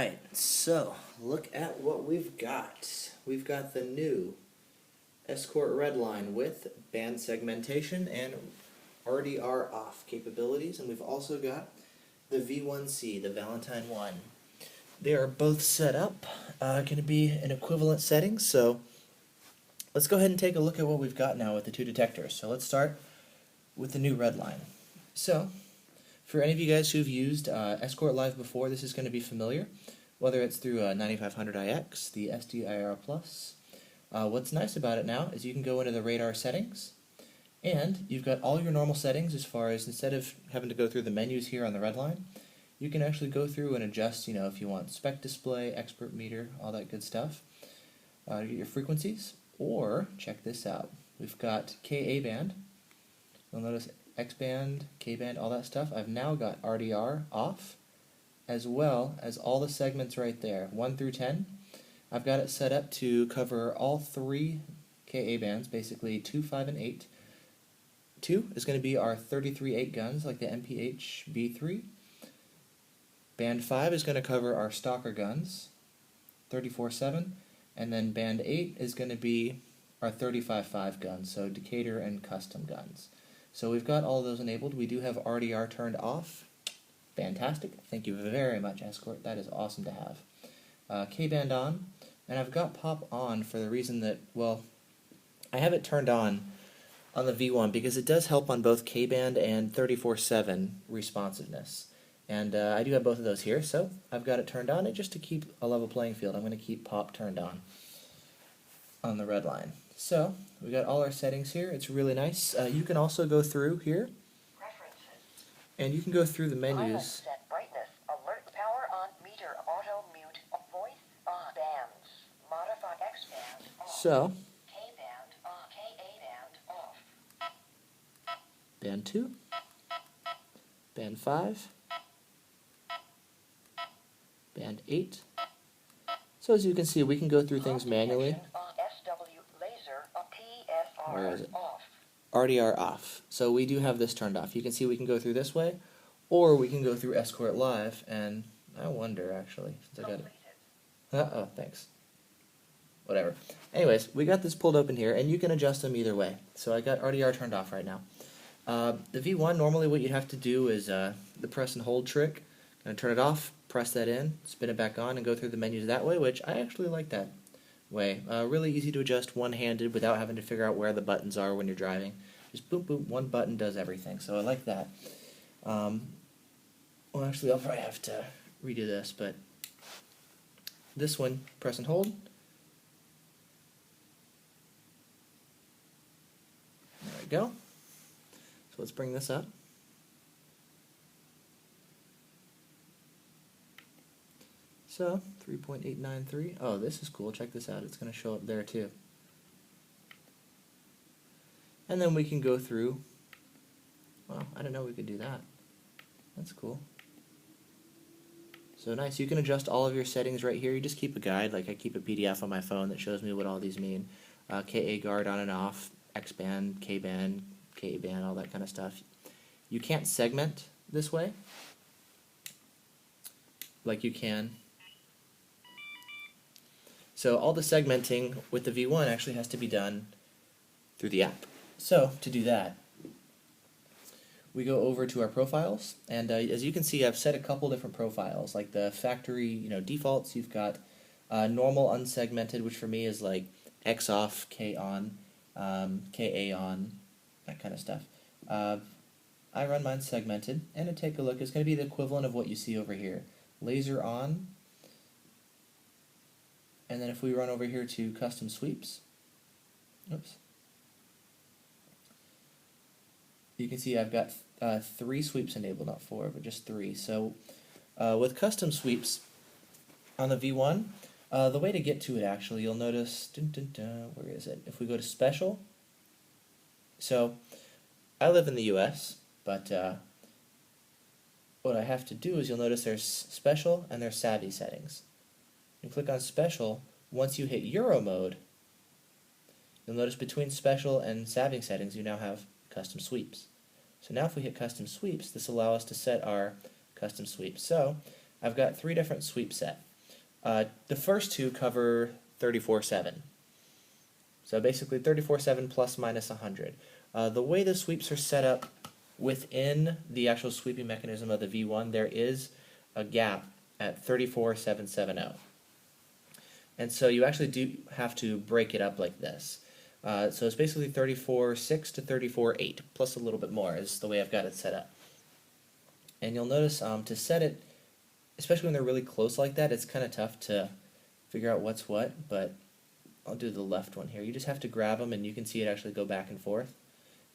Alright, so look at what we've got. We've got the new Escort Redline with band segmentation and RDR off capabilities, and we've also got the V1C, the Valentine One. They are both set up, going to be in equivalent settings, so let's go ahead and take a look at what we've got now with the two detectors. So let's start with the new Redline. So, for any of you guys who've used Escort Live before, this is going to be familiar, whether it's through 9500iX, the SDIR Plus. What's nice about it now is you can go into the radar settings, and you've got all your normal settings as far as instead of having to go through the menus here on the Redline, you can actually go through and adjust, if you want spec display, expert meter, all that good stuff. Get your frequencies, or check this out. We've got KA band. You'll notice X band, K band, all that stuff. I've now got RDR off, as well as all the segments right there, 1 through 10. I've got it set up to cover all three KA bands, basically 2, 5, and 8. 2 is going to be our 33.8 guns, like the MPH B3. Band 5 is going to cover our stalker guns, 34.7, and then band 8 is going to be our 35.5 guns, so Decatur and custom guns. So we've got all of those enabled. We do have RDR turned off. Fantastic. Thank you very much, Escort. That is awesome to have. K-band on, and I've got pop on for the reason that, well, I have it turned on the V1 because it does help on both K-band and 34.7 responsiveness. And I do have both of those here, so I've got it turned on, and just to keep a level playing field, I'm going to keep pop turned on the Redline. So, we got all our settings here. It's really nice. You can also go through here, and you can go through the menus. Set brightness, alert power on, meter, auto mute, voice bands, modify X band off. So, K band on, KA band off. band 2, band 5, band 8. So as you can see, we can go through things manually. Where is it? RDR off. So we do have this turned off. You can see we can go through this way, or we can go through Escort Live, and I wonder actually, since I got it. Oh, thanks. Whatever. Anyways, we got this pulled open here, and you can adjust them either way. So I got RDR turned off right now. The V1, normally what you'd have to do is the press and hold trick. Gonna turn it off, press that in, spin it back on, and go through the menus that way, which I actually like that way. Really easy to adjust one-handed without having to figure out where the buttons are when you're driving. Just boom, boom, one button does everything, so I like that. Well, actually, I'll probably have to redo this, but this one, press and hold. There we go. So let's bring this up. So, 3.893. Oh, this is cool. Check this out. It's going to show up there too. And then we can go through. Well, I didn't know we could do that. That's cool. So nice. You can adjust all of your settings right here. You just keep a guide. Like I keep a PDF on my phone that shows me what all these mean. KA guard on and off, X band, K band, K band, all that kind of stuff. You can't segment this way like you can. So all the segmenting with the V1 actually has to be done through the app. So to do that, we go over to our profiles, and as you can see, I've set a couple different profiles, like the factory, defaults. You've got normal unsegmented, which for me is like X off, K on, KA on, that kind of stuff. I run mine segmented, and to take a look, it's going to be the equivalent of what you see over here. Laser on. And then if we run over here to custom sweeps, oops, you can see I've got 3 sweeps enabled, not 4, but just 3. So with custom sweeps on the V1, the way to get to it actually, you'll notice, where is it? If we go to special, so I live in the US, but what I have to do is you'll notice there's special and there's savvy settings. You click on special. Once you hit Euro mode, you'll notice between special and savvy settings you now have custom sweeps. So now if we hit custom sweeps, this will allow us to set our custom sweeps. So I've got 3 different sweeps set. The first two cover 34.7. So basically 34.7 plus minus 100. The way the sweeps are set up within the actual sweeping mechanism of the V1, there is a gap at 34.770. And so you actually do have to break it up like this. So it's basically 34.6 to 34.8, plus a little bit more is the way I've got it set up. And you'll notice to set it, especially when they're really close like that, it's kind of tough to figure out what's what, but I'll do the left one here. You just have to grab them and you can see it actually go back and forth.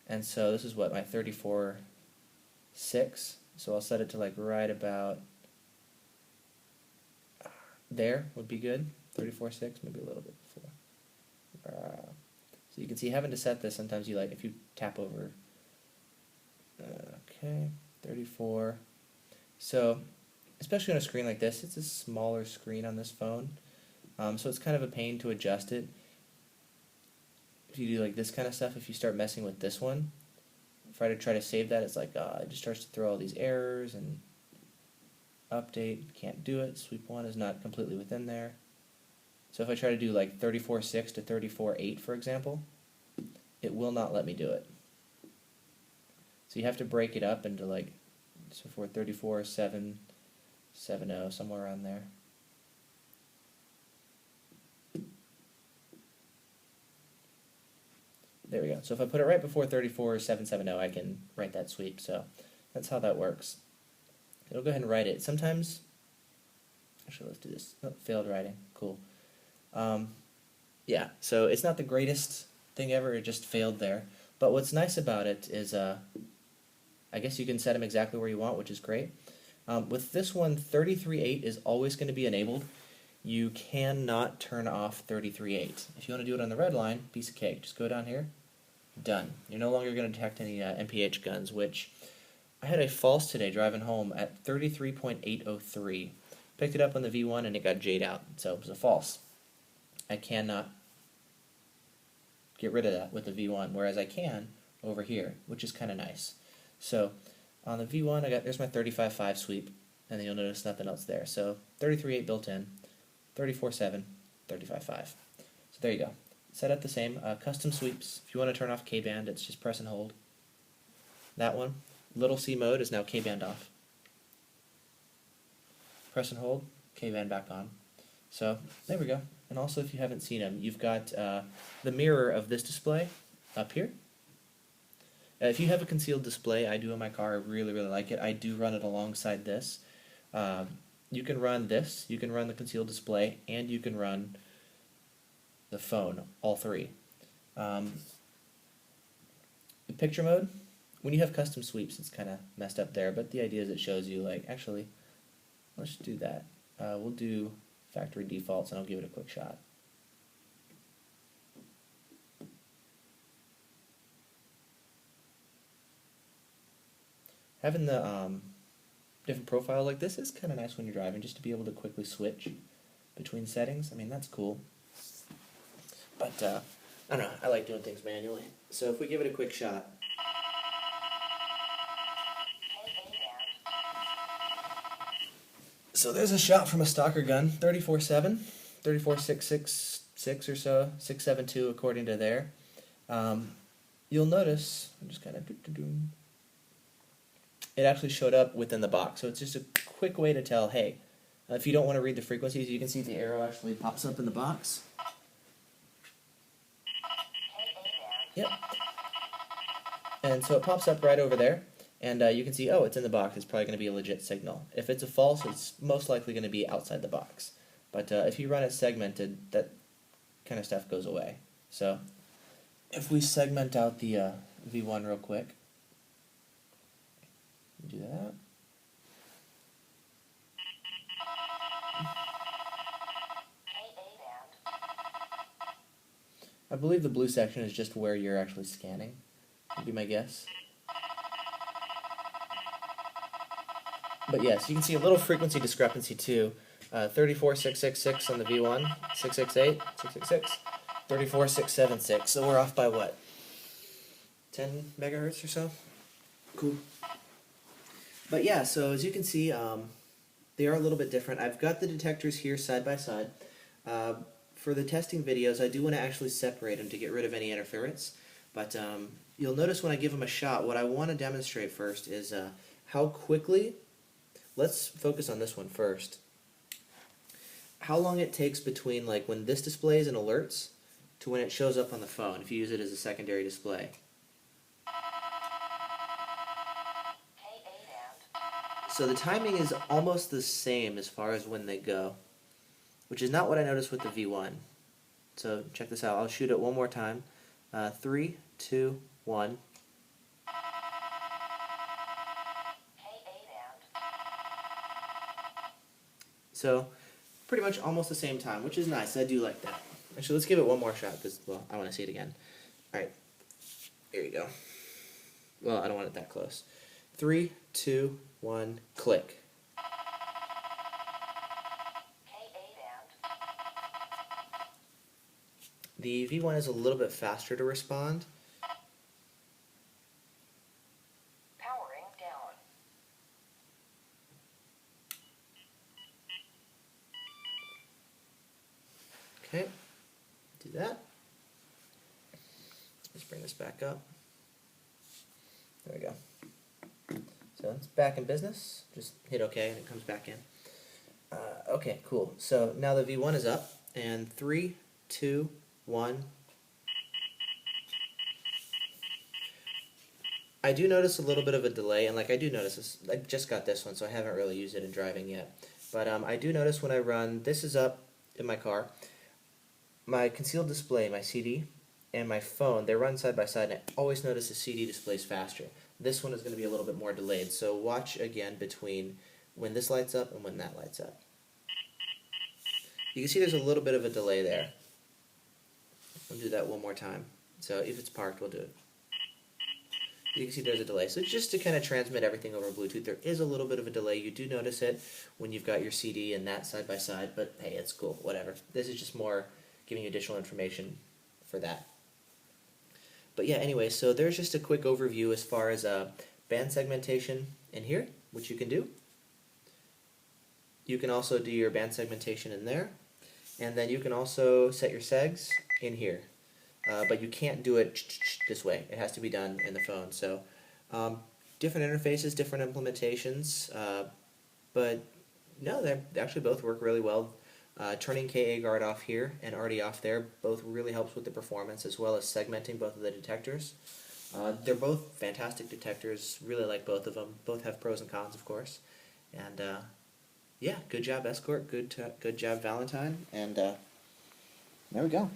And so this is what, my 34.6, so I'll set it to like right about there would be good. 34.6, maybe a little bit before. So you can see having to set this, sometimes you like, if you tap over, okay, 34. So, especially on a screen like this, it's a smaller screen on this phone, so it's kind of a pain to adjust it. If you do like this kind of stuff, if you start messing with this one, if I try to save that, it's like, it just starts to throw all these errors and update, can't do it, sweep 1 is not completely within there. So if I try to do like 34.6 to 34.8, for example, it will not let me do it. So you have to break it up into like, so for 34.770, somewhere around there. There we go. So if I put it right before 34.770, I can write that sweep. So that's how that works. It'll go ahead and write it. Sometimes, actually let's do this. Oh, failed writing. Cool. Yeah, so it's not the greatest thing ever, it just failed there. But what's nice about it is, I guess you can set them exactly where you want, which is great. With this one, 33.8 is always going to be enabled. You cannot turn off 33.8. If you want to do it on the red line, piece of cake. Just go down here, done. You're no longer going to detect any MPH guns, which I had a false today driving home at 33.803. Picked it up on the V1 and it got J'd out, so it was a false. I cannot get rid of that with the V1, whereas I can over here, which is kind of nice. So on the V1, there's my 35.5 sweep, and then you'll notice nothing else there. So 33.8 built in, 34.7, 35.5. So there you go. Set up the same. Custom sweeps. If you want to turn off K-band, it's just press and hold. That one, little C mode is now K-band off. Press and hold, K-band back on. So there we go. And also, if you haven't seen them, you've got the mirror of this display up here. If you have a concealed display, I do in my car, I really, really like it. I do run it alongside this. You can run this, you can run the concealed display, and you can run the phone, all three. The picture mode, when you have custom sweeps, it's kind of messed up there, but the idea is it shows you, like, actually, let's do that. We'll do factory defaults, and I'll give it a quick shot. Having the different profile like this is kind of nice when you're driving, just to be able to quickly switch between settings. I mean, that's cool. But, I don't know, I like doing things manually. So if we give it a quick shot. So there's a shot from a stalker gun, 34.7, 34.666 or so, 672 according to there. You'll notice, I'm just kind of it actually showed up within the box. So it's just a quick way to tell, hey, if you don't want to read the frequencies, you can see the arrow actually pops up in the box. Yep. And so it pops up right over there. And you can see, oh, it's in the box. It's probably going to be a legit signal. If it's a false, it's most likely going to be outside the box. But if you run it segmented, that kind of stuff goes away. So if we segment out the V1 real quick, do that. I believe the blue section is just where you're actually scanning, would be my guess. But yes, you can see a little frequency discrepancy too. 34.666 on the V1, 668, 666, 34.676. So we're off by what? 10 megahertz or so? Cool. But yeah, so as you can see, They are a little bit different. I've got the detectors here side by side. For the testing videos, I do want to actually separate them to get rid of any interference. But you'll notice when I give them a shot, what I want to demonstrate first is how quickly, let's focus on this one first, how long it takes between like when this displays and alerts to when it shows up on the phone, if you use it as a secondary display. So the timing is almost the same as far as when they go, which is not what I noticed with the V1. So check this out. I'll shoot it one more time. 3, 2, 1. So pretty much almost the same time, which is nice. I do like that. Actually, let's give it one more shot because, well, I want to see it again. All right. Here you go. Well, I don't want it that close. 3, 2, 1, click. The V1 is a little bit faster to respond. Powering down. Okay, do that. Let's bring this back up. There we go. So it's back in business. Just hit OK and it comes back in. Okay, cool. So now the V1 is up, and 3, 2, 1. I do notice a little bit of a delay, and like I do notice this. I just got this one, so I haven't really used it in driving yet. But I do notice when I run, this is up in my car. My concealed display, my CD, and my phone, they run side by side, and I always notice the CD displays faster. This one is going to be a little bit more delayed, so watch again between when this lights up and when that lights up. You can see there's a little bit of a delay there. We'll do that one more time. So if it's parked, we'll do it. You can see there's a delay. So just to kind of transmit everything over Bluetooth, there is a little bit of a delay. You do notice it when you've got your CD and that side by side, but hey, it's cool, whatever. This is just more giving you additional information for that. But yeah, anyway, so there's just a quick overview as far as band segmentation in here, which you can do. You can also do your band segmentation in there, and then you can also set your segs in here. But you can't do it this way. It has to be done in the phone. So different interfaces, different implementations, but no, they actually both work really well. Turning KA guard off here and RD off there both really helps with the performance, as well as segmenting both of the detectors. They're both fantastic detectors. Really like both of them. Both have pros and cons, of course. And yeah, good job Escort. Good job Valentine. And there we go.